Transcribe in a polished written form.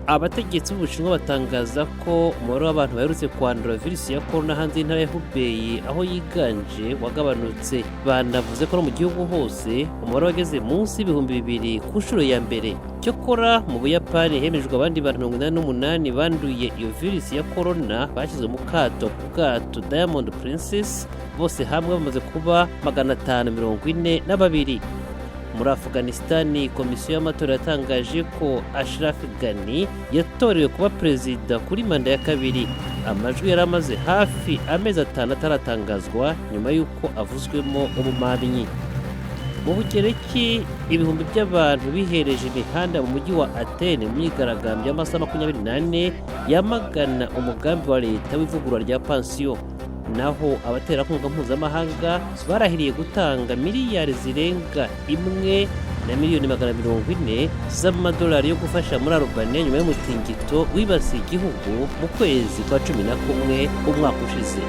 abategetsi b'Ubushinwa batangaza ko umubare w'abantu baherutse kwandura virusi ya corona hanze y'intara ya Hubei aho yiganje wagabanutse. Banavuze ko no mu gihugu hose umubare wageze munsi y'ibihumbi 2,000 ku nshuro ya mbere. Cyokora mu Buyapani hemejwe abandi bantu 88 banduye iyo virusi ya corona bashyizwe mu kato ku bwato Diamond Princess, bose hamwe bamaze kuba 542. Muri Afuganisitani, komisiyo y'amatora yatangaje ko Ashraf Ghani yatorewe kuba perezida kuri manda ya kabiri. Amajwi yari amaze hafi amezi 5 ataratangazwa nyuma y'uko avuzwemo ubumamyi. Mu Bugereki, ibihumbi by'abantu bihereje imihanda mu mujyi wa Atene mu myigaragambyo y'amasaha 24 yamagana umugambi wa leta w'ivugurura rya pansiyo. Naho abaterankunga mpuzamahanga barahiriye gutanga miliyari zirenga 1,400,000,000 z'amadolari yo gufasha muri Albania nyuma y'umutingito wibasiye igihugu mu kwezi kwa 11 umwaka ushize.